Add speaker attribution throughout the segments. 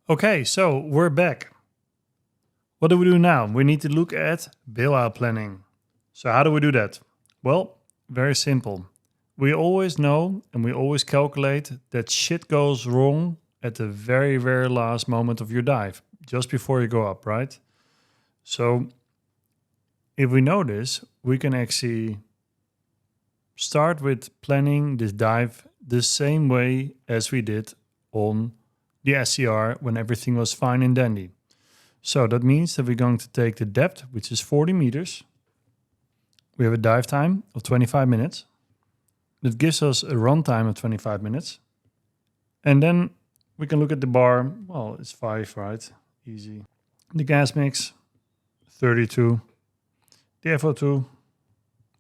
Speaker 1: Okay, so we're back. What do we do now? We need to look at bailout planning. So how do we do that? Well, very simple. We always know and we always calculate that shit goes wrong at the very, very last moment of your dive, just before you go up, right? So if we know this, we can actually start with planning this dive the same way as we did on the SCR when everything was fine and dandy. So that means that we're going to take the depth, which is 40 meters. We have a dive time of 25 minutes. That gives us a run time of 25 minutes. And then we can look at the bar. Well, it's 5, right? Easy. The gas mix, 32. The FO2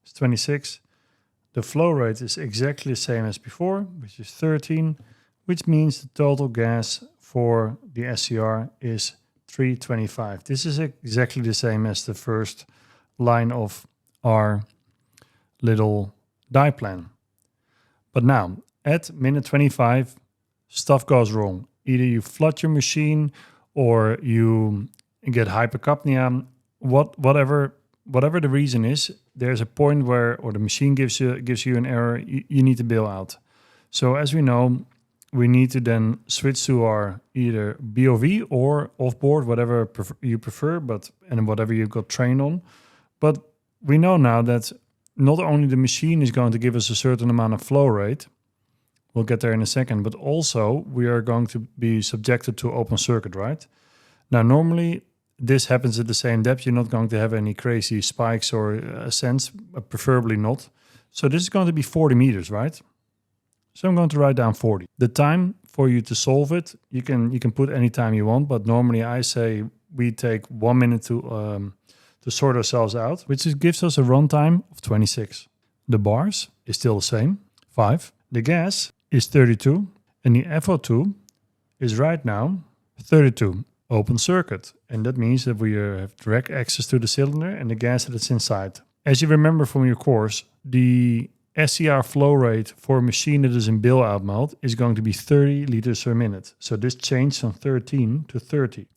Speaker 1: is 26. The flow rate is exactly the same as before, which is 13, which means the total gas for the SCR is 325. This is exactly the same as the first line of our little dive plan. But now, at minute 25, stuff goes wrong. Either you flood your machine or you get hypercapnia, whatever the reason is, there's a point where, or the machine gives you an error, you need to bail out. So as we know, we need to then switch to our either BOV or offboard, whatever you prefer, and whatever you got trained on. But we know now that not only the machine is going to give us a certain amount of flow rate, we'll get there in a second, but also we are going to be subjected to open circuit, right? Now, normally this happens at the same depth. You're not going to have any crazy spikes or ascents, preferably not. So this is going to be 40 meters, right? So I'm going to write down 40. The time for you to solve it, you can put any time you want, but normally I say we take 1 minute to sort ourselves out, which gives us a run time of 26. The bars is still the same, 5. The gas is 32, and the FO2 is right now 32. Open circuit, and that means that we have direct access to the cylinder and the gas that's inside. As you remember from your course, the SCR flow rate for a machine that is in bailout mode is going to be 30 liters per minute. So this changed from 13 to 30.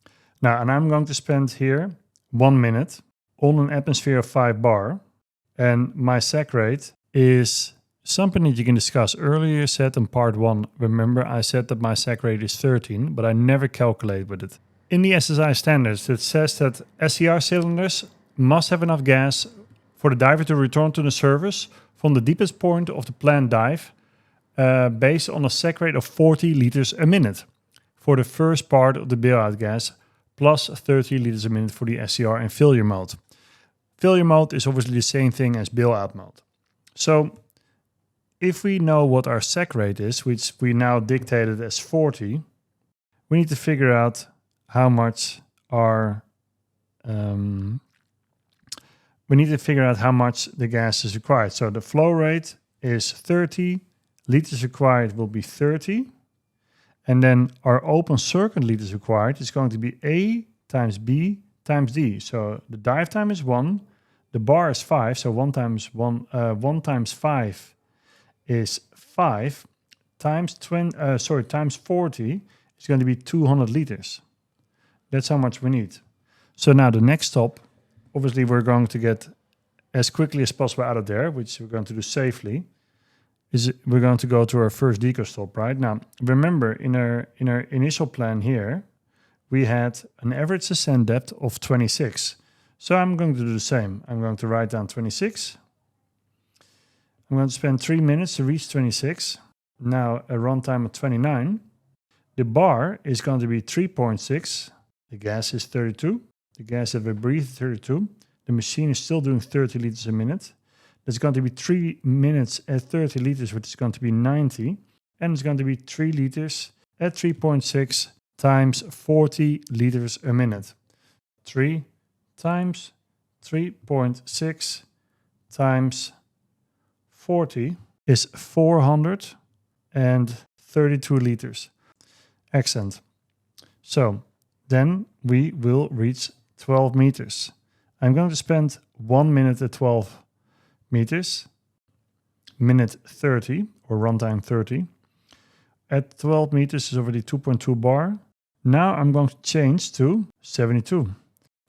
Speaker 1: Now, and I'm going to spend here 1 minute on an atmosphere of 5 bar, and my sec rate is something that you can discuss. Earlier said in part 1, remember I said that my sec rate is 13, but I never calculate with it. In the SSI standards, it says that SCR cylinders must have enough gas for the diver to return to the surface from the deepest point of the planned dive based on a sec rate of 40 liters a minute for the first part of the bailout gas, plus 30 liters a minute for the SCR in failure mode. Failure mode is obviously the same thing as bailout mode. So if we know what our sec rate is, which we now dictated as 40, we need to figure out how much the gas is required. So the flow rate is 30, liters required will be 30, and then our open circuit liters required is going to be A times B times D. So the dive time is 1, the bar is 5, so 1 times 5 is 5, times 40 is going to be 200 liters. That's how much we need. So now the next stop, obviously we're going to get as quickly as possible out of there, which we're going to do safely, is we're going to go to our first deco stop, right? Now, remember in our initial plan here, we had an average ascent depth of 26. So I'm going to do the same. I'm going to write down 26. I'm going to spend 3 minutes to reach 26. Now a run time of 29. The bar is going to be 3.6. The gas is 32. The gas that we breathe is 32. The machine is still doing 30 liters a minute. There's going to be 3 minutes at 30 liters, which is going to be 90. And it's going to be 3 liters at 3.6 times 40 liters a minute. 3 times 3.6 times 40 is 432 liters. Excellent. So then we will reach 12 meters. I'm going to spend 1 minute at 12 meters, minute 30 or runtime 30. At 12 meters is already 2.2 bar. Now I'm going to change to 72.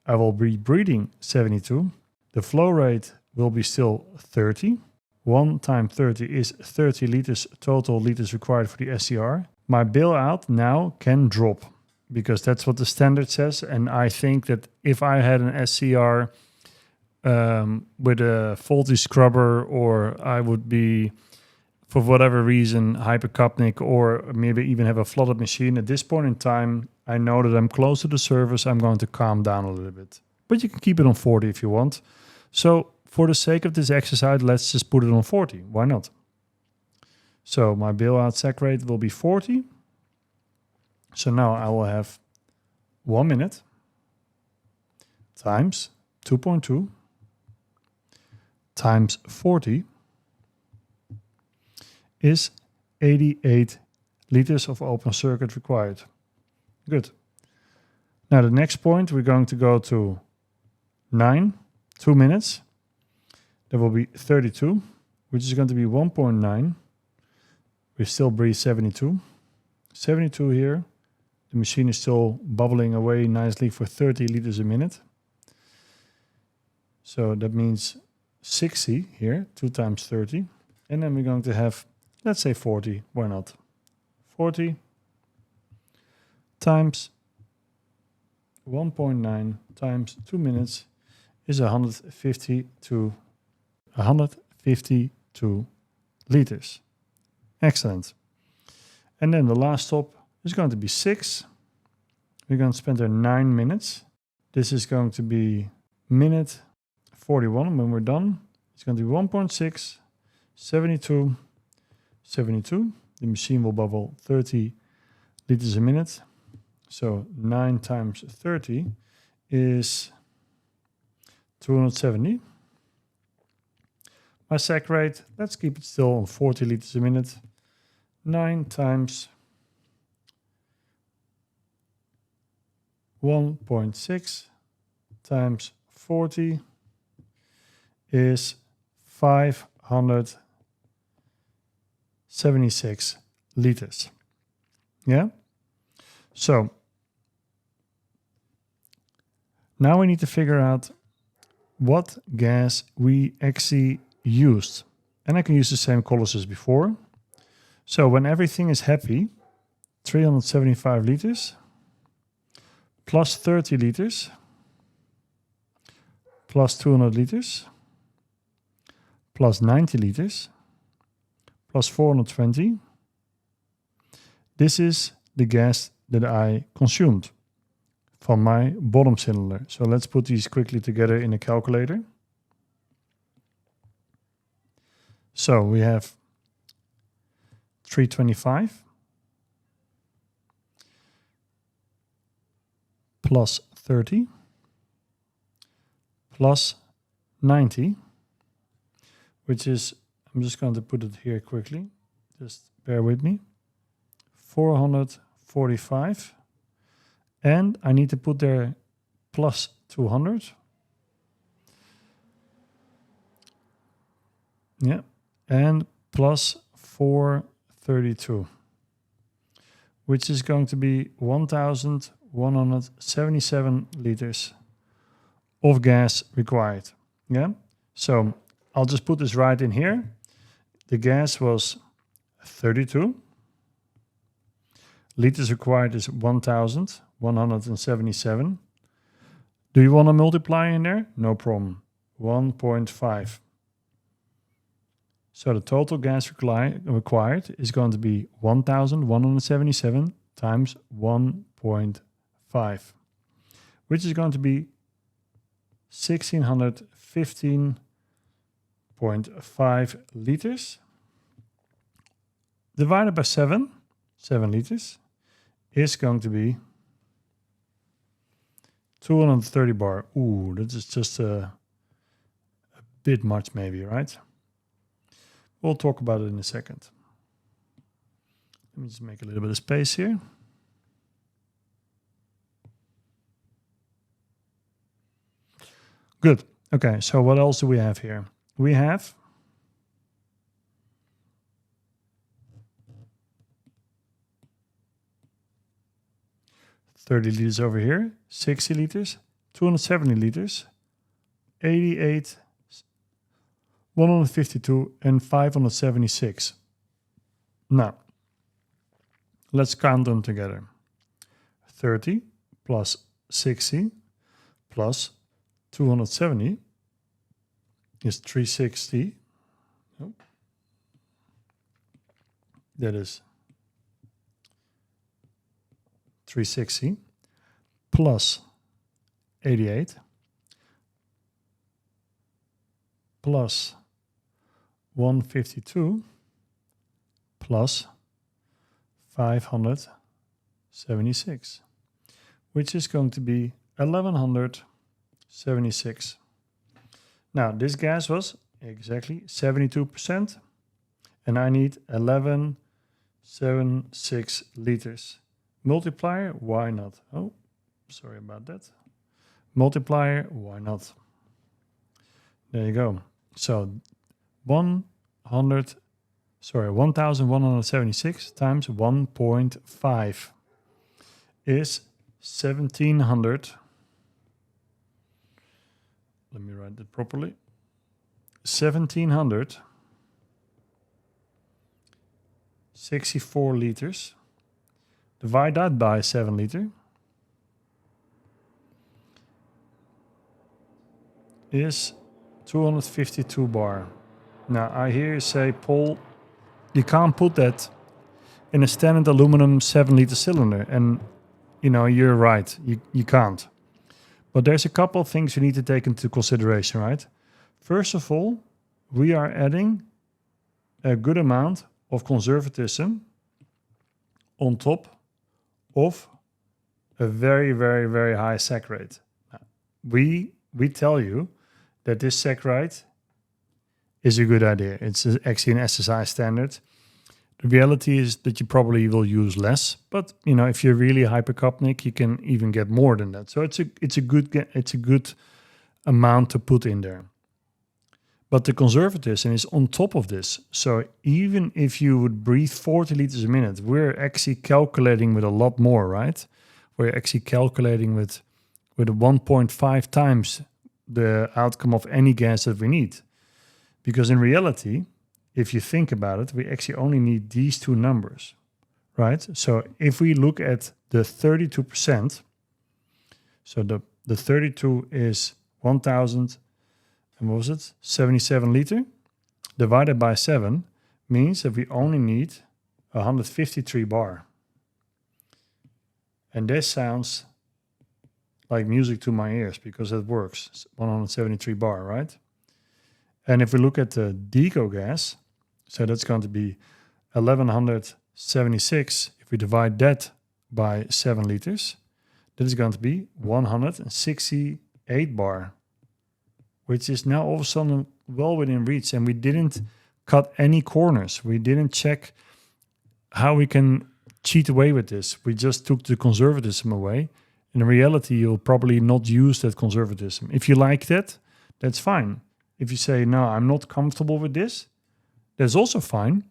Speaker 1: I will be breathing 72. The flow rate will be still 30. 1 times 30 is 30 liters, total liters required for the SCR. My bailout now can drop because that's what the standard says. And I think that if I had an SCR with a faulty scrubber, or I would be, for whatever reason, hypercapnic, or maybe even have a flooded machine, at this point in time, I know that I'm close to the service, I'm going to calm down a little bit. But you can keep it on 40 if you want. So for the sake of this exercise, let's just put it on 40. Why not? So my bailout sec rate will be 40. So now I will have 1 minute times 2.2 times 40 is 88 liters of open circuit required. Good. Now the next point, we're going to go to 2 minutes. There will be 32, which is going to be 1.9. We still breathe 72. 72 here. The machine is still bubbling away nicely for 30 liters a minute. So that means 60 here, 2 times 30. And then we're going to have, let's say 40, why not? 40 times 1.9 times 2 minutes is 152 liters. Excellent. And then the last stop is going to be 6. We're going to spend there 9 minutes. This is going to be minute 41 when we're done. It's going to be 1.6, 72, 72. The machine will bubble 30 liters a minute. So 9 times 30 is 270. My sec rate, let's keep it still on 40 liters a minute. 9 times 1.6 times 40 is 576 liters. Yeah? So now we need to figure out what gas we actually used. And I can use the same colors as before. So when everything is happy, 375 liters plus 30 liters plus 200 liters plus 90 liters plus 420. This is the gas that I consumed from my bottom cylinder. So let's put these quickly together in a calculator. So we have 325 plus 30 plus 90, which is, I'm just going to put it here quickly, just bear with me, 445, and I need to put there plus 200. Yeah, and plus 432, which is going to be 1,177 liters of gas required. Yeah, so I'll just put this right in here. The gas was 32. Liters required is 1,177. Do you want to multiply in there? No problem. 1.5. So the total gas required is going to be 1,177 times 1.5, which is going to be 1,615.5 liters divided by 7 liters is going to be 230 bar. Ooh, that is just a bit much maybe, right? We'll talk about it in a second. Let me just make a little bit of space here. Good. Okay, so what else do we have here? We have 30 liters over here, 60 liters, 270 liters, 88, 152, and 576. Now, let's count them together. 30 plus 60 plus 270 is 360. Oh. That is 360 plus 88 plus 152 plus 576, which is going to be 1176. Now, this gas was exactly 72%, and I need 1176 liters. Multiplier, why not? Oh, sorry about that. Multiplier, why not? There you go. So 1176 times 1.5 is 1700. Let me write that properly. 1764 liters. Divide that by 7 liter. Is 252 bar. Now I hear you say, Paul, you can't put that in a standard aluminum 7 liter cylinder. And you know, you're right, you can't. But there's a couple of things you need to take into consideration, right? First of all, we are adding a good amount of conservatism on top of a very, very, very high SAC rate. Now, we tell you that this SAC rate is a good idea. It's actually an SSI standard. The reality is that you probably will use less, but you know, if you're really hypercapnic, you can even get more than that. So it's a good amount to put in there. But the conservatism is on top of this. So even if you would breathe 40 liters a minute, we're actually calculating with a lot more, right? We're actually calculating with 1.5 times the outcome of any gas that we need. Because in reality, if you think about it, we actually only need these two numbers, right? So if we look at the 32%, so the 32 is 1,000, and what was it? 77 liter divided by 7 means that we only need 153 bar. And this sounds like music to my ears because it works. 173 bar, right? And if we look at the deco gas, so that's going to be 1176. If we divide that by 7 liters, that is going to be 168 bar, which is now all of a sudden well within reach. And we didn't cut any corners. We didn't check how we can cheat away with this. We just took the conservatism away. In reality, you'll probably not use that conservatism. If you like that, that's fine. If you say, no, I'm not comfortable with this, that's also fine.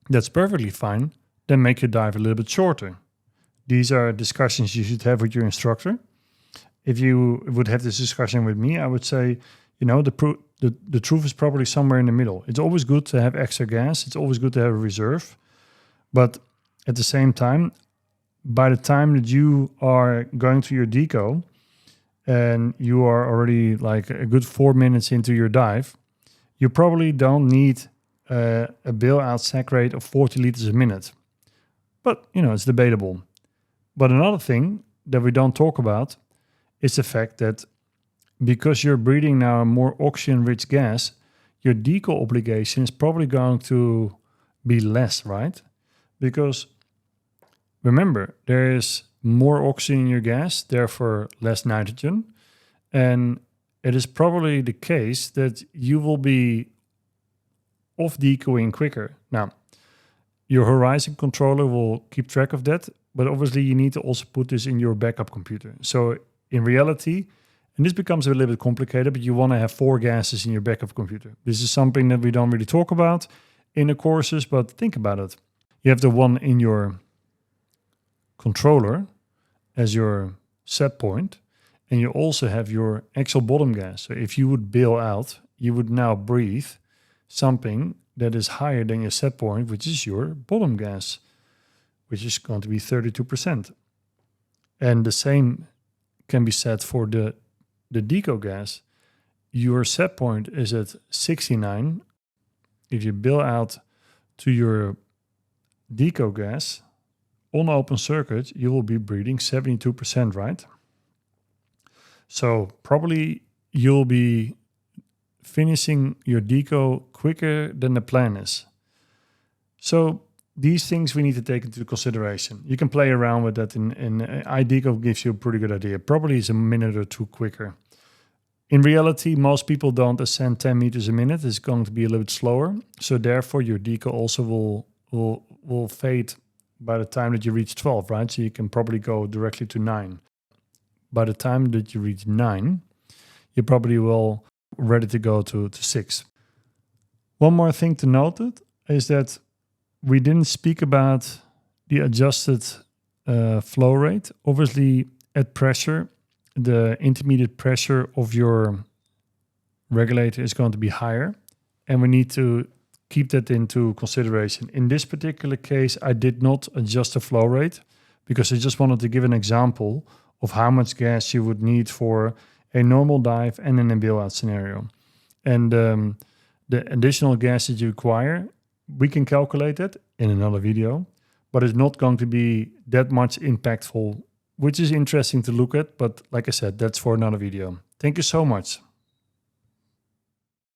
Speaker 1: That's perfectly fine. Then make your dive a little bit shorter. These are discussions you should have with your instructor. If you would have this discussion with me, I would say, you know, the truth is probably somewhere in the middle. It's always good to have extra gas. It's always good to have a reserve. But at the same time, by the time that you are going to your deco and you are already like a good 4 minutes into your dive, you probably don't need a bailout SAC rate of 40 liters a minute. But, you know, it's debatable. But another thing that we don't talk about is the fact that because you're breathing now a more oxygen-rich gas, your deco obligation is probably going to be less, right? Because remember, there is more oxygen in your gas, therefore less nitrogen. And it is probably the case that you will be off decoing quicker. Now, your horizon controller will keep track of that, but obviously you need to also put this in your backup computer. So in reality, and this becomes a little bit complicated, but you want to have 4 gases in your backup computer. This is something that we don't really talk about in the courses, but think about it. You have the one in your controller, as your set point, and you also have your actual bottom gas. So if you would bail out, you would now breathe something that is higher than your set point, which is your bottom gas, which is going to be 32%. And the same can be said for the deco gas. Your set point is at 69. If you bail out to your deco gas on open circuit, you will be breathing 72%, right? So probably you'll be finishing your deco quicker than the plan is. So these things we need to take into consideration. You can play around with that in iDeco gives you a pretty good idea. Probably is a minute or two quicker. In reality, most people don't ascend 10 meters a minute. It's going to be a little bit slower. So therefore your deco also will fade by the time that you reach 12, right? So you can probably go directly to 9. By the time that you reach 9, you probably will ready to go to 6. One more thing to note is that we didn't speak about the adjusted flow rate. Obviously, at pressure, the intermediate pressure of your regulator is going to be higher, and we need to keep that into consideration. In this particular case, I did not adjust the flow rate because I just wanted to give an example of how much gas you would need for a normal dive and in a bailout scenario. And the additional gas that you require, we can calculate it in another video, but it's not going to be that much impactful, which is interesting to look at. But like I said, that's for another video. Thank you so much.